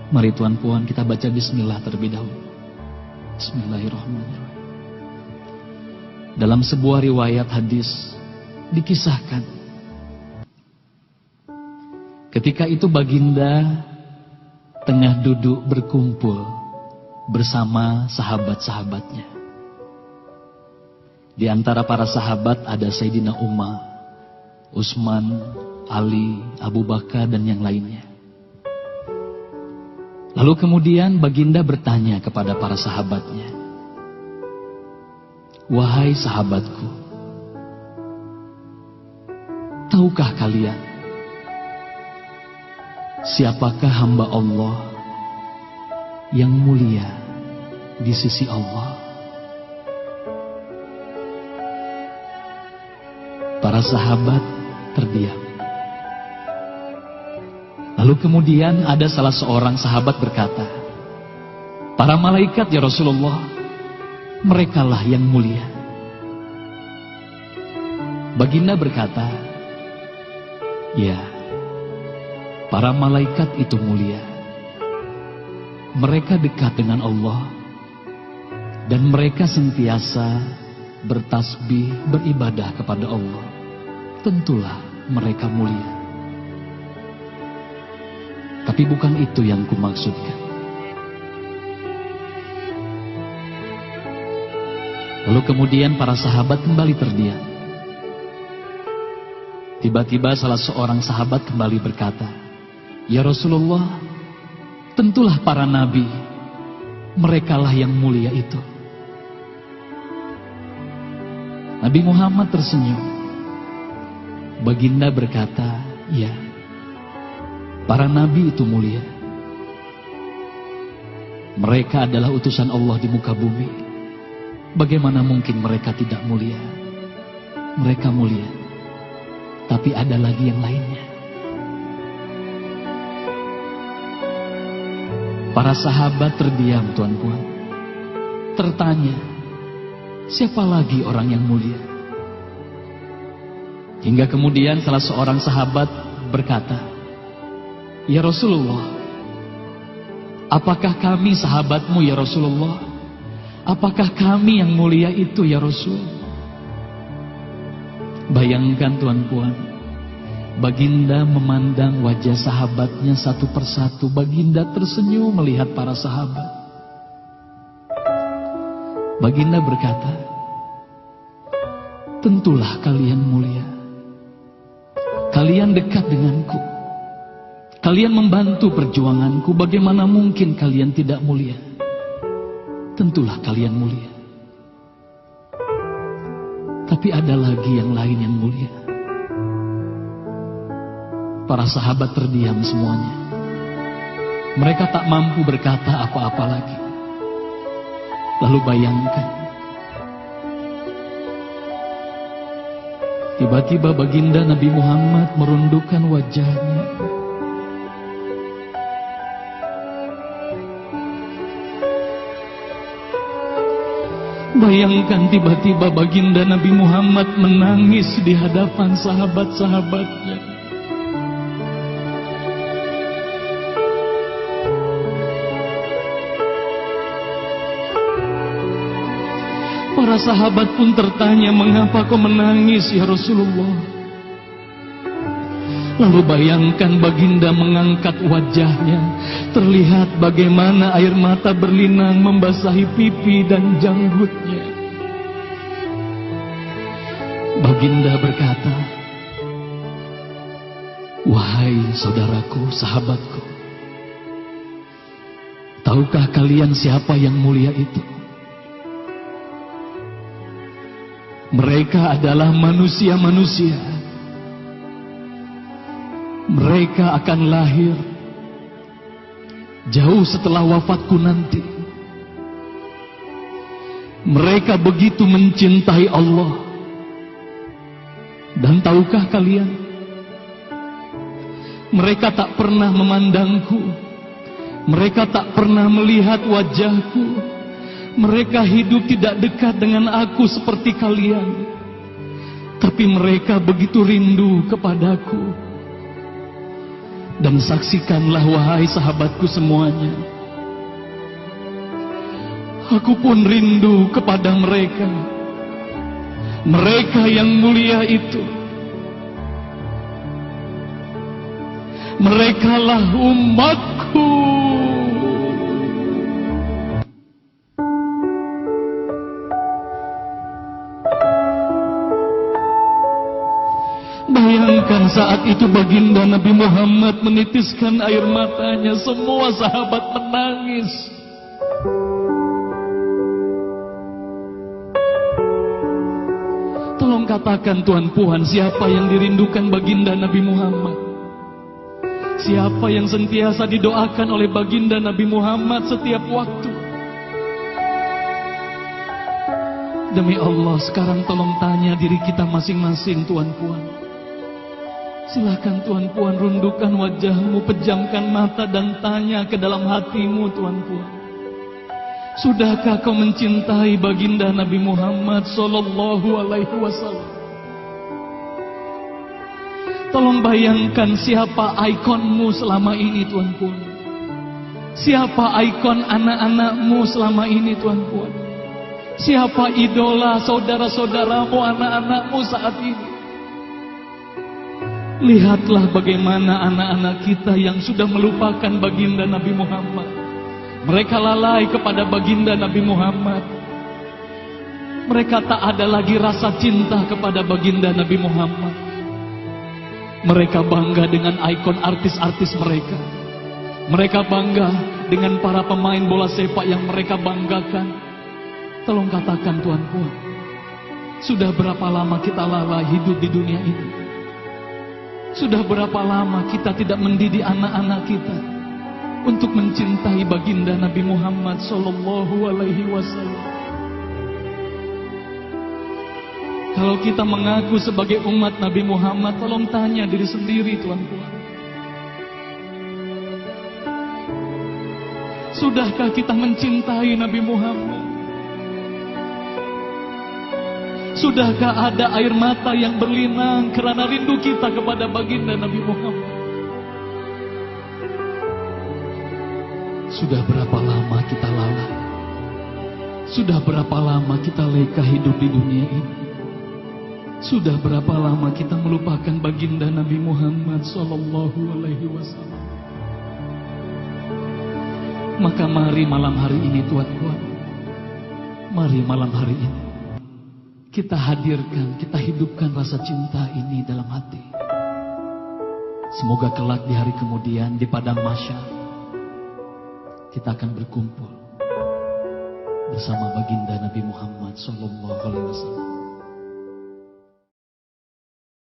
Mari Tuan Puan kita baca bismillah terlebih dahulu. Bismillahirrahmanirrahim. Dalam sebuah riwayat hadis dikisahkan, ketika itu baginda tengah duduk berkumpul bersama sahabat-sahabatnya. Di antara para sahabat ada Sayyidina Umar, Utsman, Ali, Abu Bakar dan yang lainnya. Lalu kemudian baginda bertanya kepada para sahabatnya, "Wahai sahabatku, tahukah kalian siapakah hamba Allah yang mulia di sisi Allah?" Para sahabat terdiam. Lalu kemudian ada salah seorang sahabat berkata, "Para malaikat ya Rasulullah, merekalah yang mulia." Baginda berkata, "Ya, para malaikat itu mulia. Mereka dekat dengan Allah dan mereka sentiasa bertasbih, beribadah kepada Allah. Tentulah mereka mulia. Tapi bukan itu yang kumaksudkan." Lalu kemudian para sahabat kembali terdiam. Tiba-tiba salah seorang sahabat kembali berkata, "Ya Rasulullah, tentulah para nabi, merekalah yang mulia itu." Nabi Muhammad tersenyum. Baginda berkata, "Ya, para nabi itu mulia. Mereka adalah utusan Allah di muka bumi. Bagaimana mungkin mereka tidak mulia? Mereka mulia. Tapi ada lagi yang lainnya." Para sahabat terdiam, Tuan Puan. Tertanya, siapa lagi orang yang mulia? Hingga kemudian salah seorang sahabat berkata, "Ya Rasulullah, apakah kami sahabatmu ya Rasulullah? Apakah kami yang mulia itu ya Rasul?" Bayangkan Tuan Puan, baginda memandang wajah sahabatnya satu persatu. Baginda tersenyum melihat para sahabat. Baginda berkata, "Tentulah kalian mulia. Kalian dekat denganku. Kalian membantu perjuanganku. Bagaimana mungkin kalian tidak mulia? Tentulah kalian mulia. Tapi ada lagi yang lain yang mulia." Para sahabat terdiam semuanya. Mereka tak mampu berkata apa-apa lagi. Lalu bayangkan, tiba-tiba baginda Nabi Muhammad merundukkan wajahnya. Bayangkan tiba-tiba baginda Nabi Muhammad menangis di hadapan sahabat-sahabatnya. Para sahabat pun tertanya, "Mengapa kau menangis ya Rasulullah?" Lalu bayangkan baginda mengangkat wajahnya. Terlihat bagaimana air mata berlinang membasahi pipi dan janggutnya. Baginda berkata, "Wahai saudaraku, sahabatku, tahukah kalian siapa yang mulia itu? Mereka adalah manusia-manusia. Mereka akan lahir jauh setelah wafatku nanti. Mereka begitu mencintai Allah. Dan tahukah kalian, mereka tak pernah memandangku. Mereka tak pernah melihat wajahku. Mereka hidup tidak dekat dengan aku seperti kalian. Tapi mereka begitu rindu kepadaku. Dan saksikanlah wahai sahabatku semuanya, aku pun rindu kepada mereka, mereka yang mulia itu. Merekalah umatku. Bayangkan saat itu baginda Nabi Muhammad menitiskan air matanya, semua sahabat menangis. Tolong katakan Tuhan Puan, siapa yang dirindukan baginda Nabi Muhammad? Siapa yang sentiasa didoakan oleh baginda Nabi Muhammad setiap waktu? Demi Allah, sekarang tolong tanya diri kita masing-masing Tuan Puan. Silakan Tuan Puan rundukkan wajahmu, pejamkan mata dan tanya ke dalam hatimu Tuan Puan. Sudahkah kau mencintai baginda Nabi Muhammad sallallahu alaihi wasallam? Tolong bayangkan siapa ikonmu selama ini Tuan Puan. Siapa ikon anak-anakmu selama ini Tuan Puan. Siapa idola saudara-saudaramu, anak-anakmu saat ini. Lihatlah bagaimana anak-anak kita yang sudah melupakan baginda Nabi Muhammad. Mereka lalai kepada baginda Nabi Muhammad. Mereka tak ada lagi rasa cinta kepada baginda Nabi Muhammad. Mereka bangga dengan ikon artis-artis mereka. Mereka bangga dengan para pemain bola sepak yang mereka banggakan. Tolong katakan Tuan Puan, sudah berapa lama kita lalai hidup di dunia ini? Sudah berapa lama kita tidak mendidik anak-anak kita untuk mencintai baginda Nabi Muhammad sallallahu alaihi wasallam? Kalau kita mengaku sebagai umat Nabi Muhammad, tolong tanya diri sendiri Tuan Puan. Sudahkah kita mencintai Nabi Muhammad? Sudahkah ada air mata yang berlinang karena rindu kita kepada baginda Nabi Muhammad? Sudah berapa lama kita lalai? Sudah berapa lama kita leka hidup di dunia ini? Sudah berapa lama kita melupakan baginda Nabi Muhammad sallallahu alaihi wasallam? Maka mari malam hari ini Tuan Puan, mari malam hari ini kita hadirkan, kita hidupkan rasa cinta ini dalam hati. Semoga kelak di hari kemudian di padang mahsyar kita akan berkumpul bersama baginda Nabi Muhammad sallallahu alaihi wasallam.